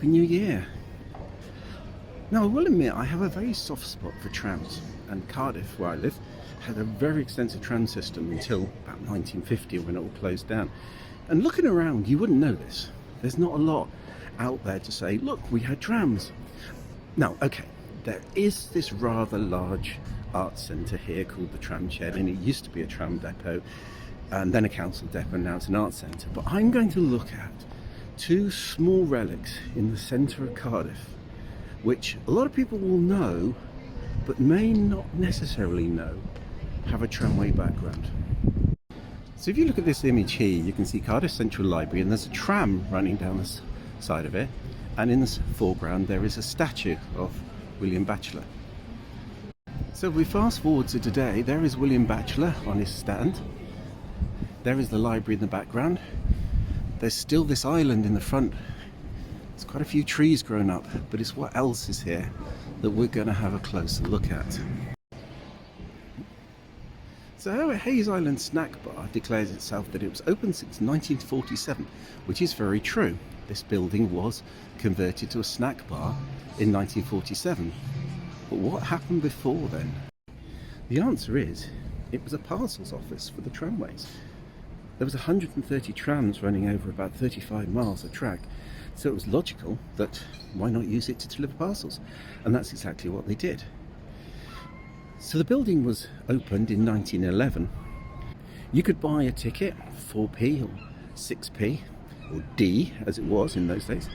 Happy New Year. Now, I will admit I have a very soft spot for trams, and Cardiff, where I live, had a very extensive tram system until about 1950 when it all closed down. And looking around, you wouldn't know this. There's not a lot out there to say, look, we had trams. Now, okay, there is this rather large art centre here called the Tram Shed, and it used to be a tram depot and then a council depot, and now it's an art centre. But I'm going to look at two small relics in the centre of Cardiff, which a lot of people will know, but may not necessarily know, have a tramway background. So if you look at this image here, you can see Cardiff Central Library, and there's a tram running down the side of it, and in the foreground there is a statue of William Batchelor. So if we fast forward to today, there is William Batchelor on his stand. There is the library in the background. There's still this island in the front. There's quite a few trees grown up, but it's what else is here that we're going to have a closer look at. So Hayes Island Snack Bar declares itself that it was open since 1947, which is very true. This building was converted to a snack bar in 1947. But what happened before then? The answer is, it was a parcels office for the tramways. There was 130 trams running over about 35 miles of track, so it was logical that why not use it to deliver parcels? And that's exactly what they did. So the building was opened in 1911. You could buy a ticket, 4p or 6p, or D as it was in those days,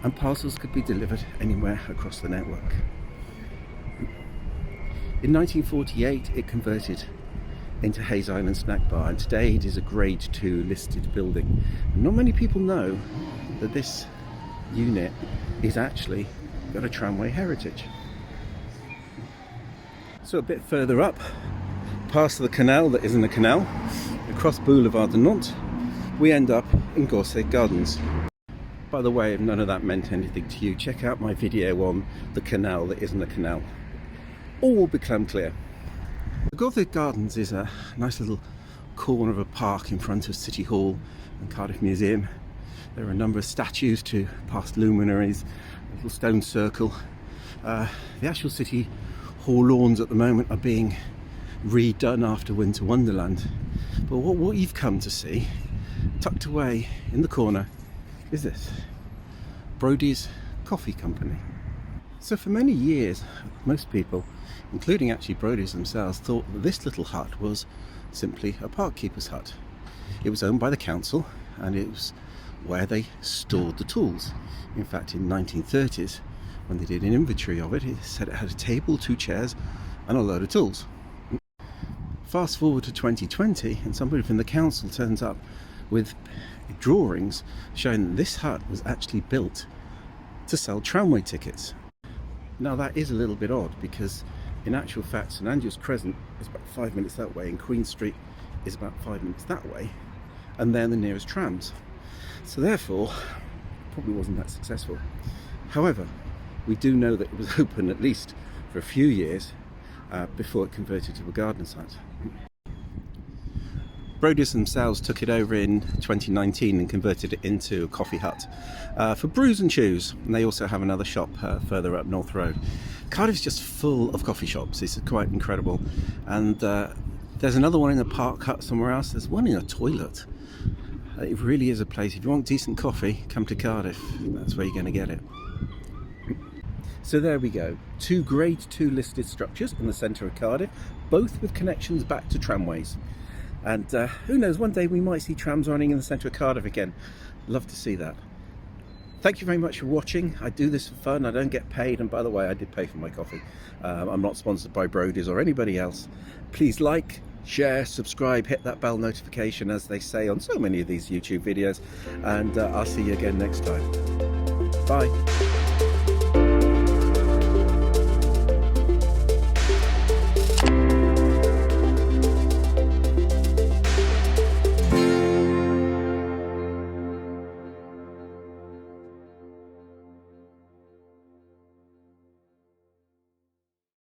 and parcels could be delivered anywhere across the network. In 1948 it converted into Hayes Island Snack Bar, and today it is a Grade 2 listed building. And not many people know that this unit is actually got a tramway heritage. So a bit further up, past the canal that isn't a canal, across Boulevard de Nantes, we end up in Gothic Gardens. By the way, if none of that meant anything to you, check out my video on the canal that isn't a canal. All will become clear. The Gothic Gardens is a nice little corner of a park in front of City Hall and Cardiff Museum. There are a number of statues to past luminaries, a little stone circle. The actual City Hall lawns at the moment are being redone after Winter Wonderland. But what you've come to see, tucked away in the corner, is this, Brody's Coffee Company. So for many years, most people, including actually Brody's themselves, thought that this little hut was simply a park keeper's hut. It was owned by the council, and it was where they stored the tools. In fact, in the 1930s, when they did an inventory of it, it said it had a table, 2 chairs, and a load of tools. Fast forward to 2020, and somebody from the council turns up with drawings showing that this hut was actually built to sell tramway tickets. Now that is a little bit odd, because in actual fact St Andrew's Crescent is about 5 minutes that way, and Queen Street is about 5 minutes that way, and they're the nearest trams. So therefore, it probably wasn't that successful. However, we do know that it was open at least for a few years before it converted to a garden site. Brody's themselves took it over in 2019 and converted it into a coffee hut for brews and chews, and they also have another shop further up North Road. Cardiff's just full of coffee shops. It's quite incredible, and there's another one in a park hut somewhere else. There's one in a toilet. It really is a place. If you want decent coffee, come to Cardiff. That's where you're going to get it. So there we go, 2 Grade 2 listed structures in the centre of Cardiff, both with connections back to tramways. And who knows, one day we might see trams running in the centre of Cardiff again. Love to see that. Thank you very much for watching. I do this for fun, I don't get paid, and by the way, I did pay for my coffee. I'm not sponsored by Brody's or anybody else. Please like, share, subscribe, hit that bell notification, as they say on so many of these YouTube videos, and I'll see you again next time. Bye.